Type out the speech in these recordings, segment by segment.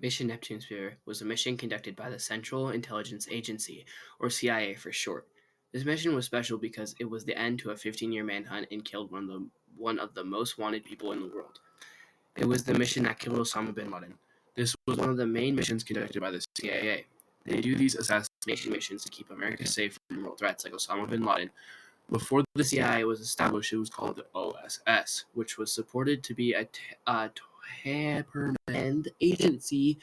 Mission Neptune Sphere was a mission conducted by the Central Intelligence Agency, or CIA for short. This mission was special because it was the end to a 15-year manhunt and killed one of the most wanted people in the world. It was the mission that killed Osama bin Laden. This was one of the main missions conducted by the CIA. They do these assassination missions to keep America safe from world threats like Osama bin Laden. Before the CIA was established, it was called the OSS, which was supported to be a permanent agency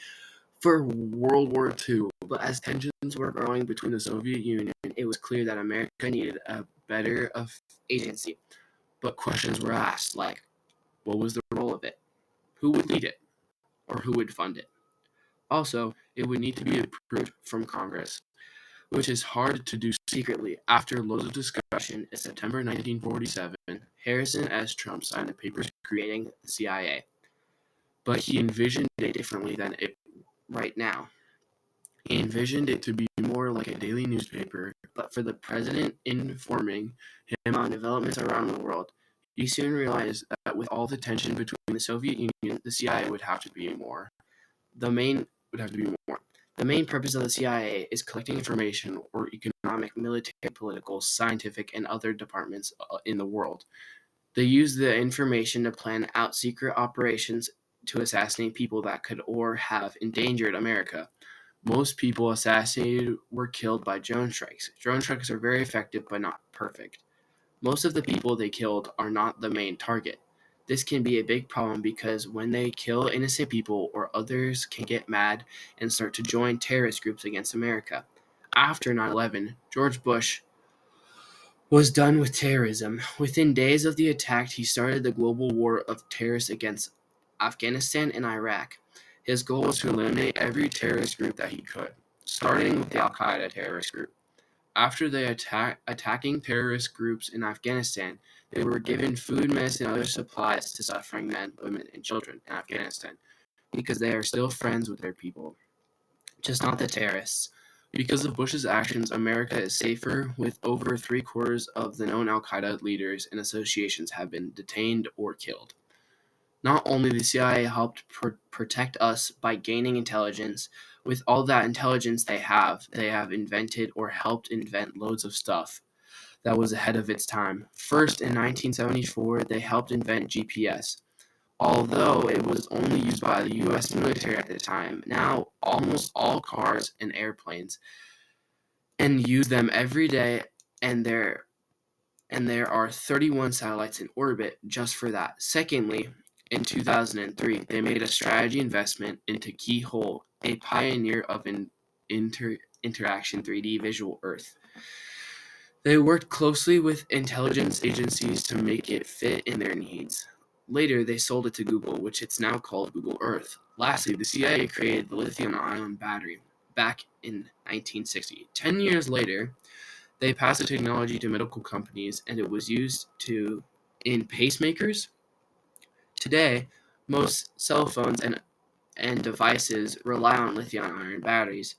for World War II. But as tensions were growing between the Soviet Union, it was clear that America needed a better agency. But questions were asked like, what was the role of it? Who would lead it? Or who would fund it? Also, it would need to be approved from Congress, which is hard to do secretly. After loads of discussion, in September 1947, Harrison S. Trump signed the papers creating the CIA. But he envisioned it differently than it right now. He envisioned it to be more like a daily newspaper, but for the president informing him on developments around the world. He soon realized that with all the tension between the Soviet Union, the CIA would have to be more. The main would have to be more. The main purpose of the CIA is collecting information or economic, military, political, scientific, and other departments in the world. They use the information to plan out secret operations to assassinate people that could or have endangered America. Most people assassinated were killed by drone strikes. Drone strikes are very effective but not perfect. Most of the people they killed are not the main target. This can be a big problem because when they kill innocent people or others can get mad and start to join terrorist groups against America. After 9/11, George Bush was done with terrorism. Within days of the attack, he started the global war of terrorists against Afghanistan and Iraq. His goal was to eliminate every terrorist group that he could, starting with the Al Qaeda terrorist group. After they attacking terrorist groups in Afghanistan, they were given food, medicine, and other supplies to suffering men, women, and children in Afghanistan because they are still friends with their people, just not the terrorists. Because of Bush's actions, America is safer, with over three-quarters of the known Al Qaeda leaders and associations have been detained or killed. Not only the CIA helped protect us by gaining intelligence, with all that intelligence they have invented or helped invent loads of stuff that was ahead of its time. First, in 1974, they helped invent GPS. Although it was only used by the US military at the time, now almost all cars and airplanes and use them every day, and there are 31 satellites in orbit just for that. Secondly, in 2003, they made a strategy investment into Keyhole, a pioneer of an interaction 3D visual Earth. They worked closely with intelligence agencies to make it fit in their needs. Later, they sold it to Google, which it's now called Google Earth. Lastly, the CIA created the lithium-ion battery back in 1960. 10 years later, they passed the technology to medical companies, and it was used in pacemakers. Today, most cell phones and devices rely on lithium-ion batteries.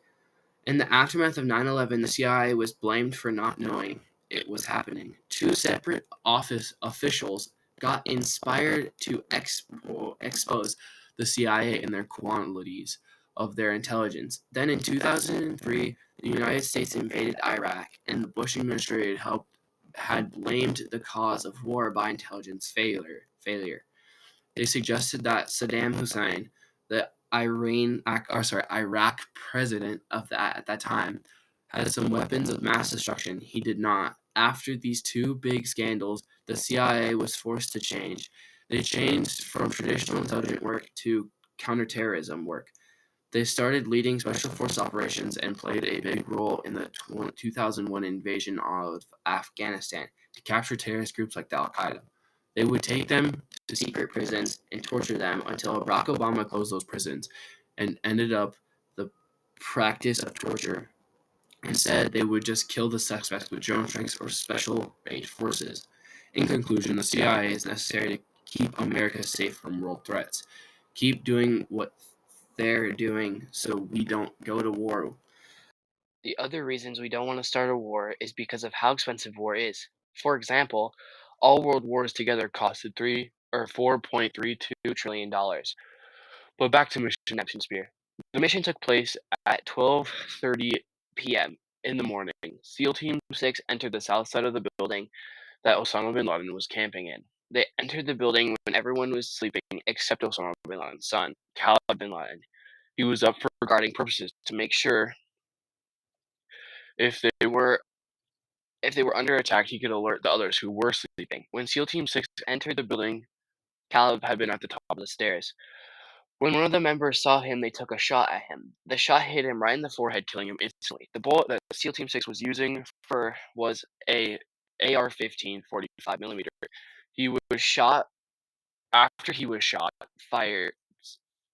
In the aftermath of 9/11, the CIA was blamed for not knowing it was happening. Two separate office officials got inspired to expose the CIA and their quantities of their intelligence. Then in 2003, the United States invaded Iraq, and the Bush administration had blamed the cause of war by intelligence failure. They suggested that Saddam Hussein, the Iraq president at that time, had some weapons of mass destruction. He did not. After these two big scandals, the CIA was forced to change. They changed from traditional intelligence work to counterterrorism work. They started leading special force operations and played a big role in the 2001 invasion of Afghanistan to capture terrorist groups like Al Qaeda. They would take them to secret prisons and torture them until Barack Obama closed those prisons and ended up the practice of torture. Instead, they would just kill the suspects with drone strikes or special aid forces. In conclusion, the CIA is necessary to keep America safe from world threats. Keep doing what they're doing so we don't go to war. The other reasons we don't want to start a war is because of how expensive war is. For example, all world wars together costed 3 or $4.32 trillion. But back to Mission Neptune Spear. The mission took place at 12:30 p.m. in the morning. SEAL Team 6 entered the south side of the building that Osama bin Laden was camping in. They entered the building when everyone was sleeping except Osama bin Laden's son, Khalid bin Laden. He was up for guarding purposes to make sure if they were if they were under attack, he could alert the others who were sleeping. When SEAL Team 6 entered the building, Caleb had been at the top of the stairs. When one of the members saw him, they took a shot at him. The shot hit him right in the forehead, killing him instantly. The bullet that SEAL Team 6 was using was a AR-15 45 millimeter. He was shot. After he was shot, fired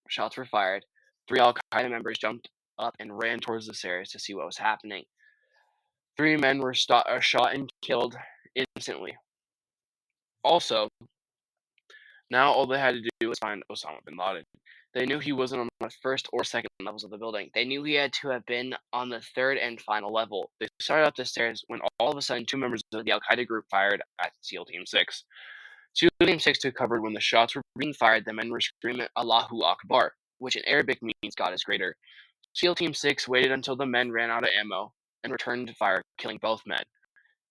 shots were fired. Three Al Qaeda members jumped up and ran towards the stairs to see what was happening. Three men were shot and killed instantly. Also, now all they had to do was find Osama bin Laden. They knew he wasn't on the first or second levels of the building. They knew he had to have been on the third and final level. They started up the stairs when all of a sudden two members of the Al Qaeda group fired at SEAL Team 6. SEAL Team 6 took cover. When the shots were being fired, the men were screaming Allahu Akbar, which in Arabic means God is greater. SEAL Team 6 waited until the men ran out of ammo and returned to fire, killing both men.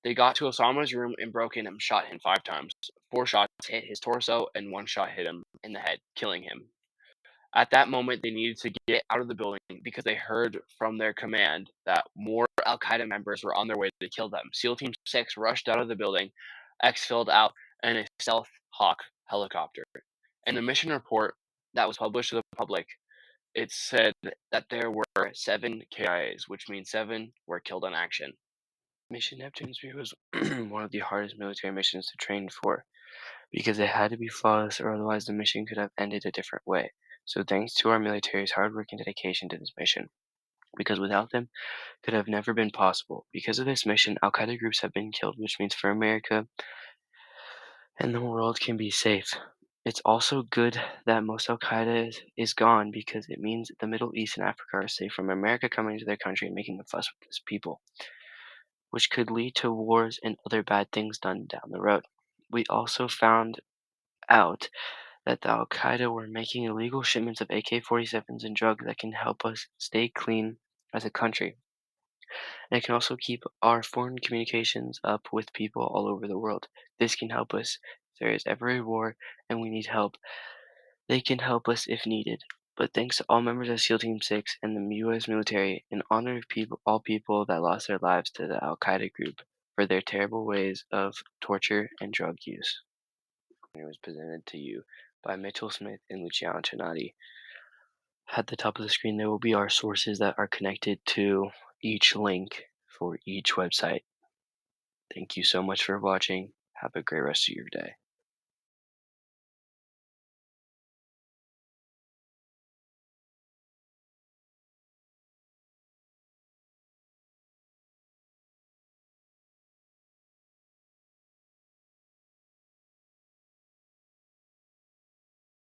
They got to Osama's room and broke in and shot him 5 times. 4 shots hit his torso and 1 shot hit him in the head, killing him. At that moment, they needed to get out of the building because they heard from their command that more Al Qaeda members were on their way to kill them. SEAL Team 6 rushed out of the building, exfilled out in a Stealth Hawk helicopter. In the mission report that was published to the public, it said that there were 7 KIAs, which means 7 were killed in action. Mission Neptune 3 was one of the hardest military missions to train for because it had to be flawless or otherwise the mission could have ended a different way. So thanks to our military's hard work and dedication to this mission, because without them, could have never been possible. Because of this mission, Al Qaeda groups have been killed, which means for America and the world can be safe. It's also good that most Al Qaeda is gone because it means the Middle East and Africa are safe from America coming into their country and making a fuss with its people, which could lead to wars and other bad things done down the road. We also found out that the Al Qaeda were making illegal shipments of AK-47s and drugs that can help us stay clean as a country. And it can also keep our foreign communications up with people all over the world. This can help us if there is ever a war and we need help. They can help us if needed. But thanks to all members of SEAL Team 6 and the U.S. military, in honor of all people that lost their lives to the Al Qaeda group for their terrible ways of torture and drug use. It was presented to you by Mitchell Smith and Luciano Chinatti. At the top of the screen, there will be our sources that are connected to each link for each website. Thank you so much for watching. Have a great rest of your day.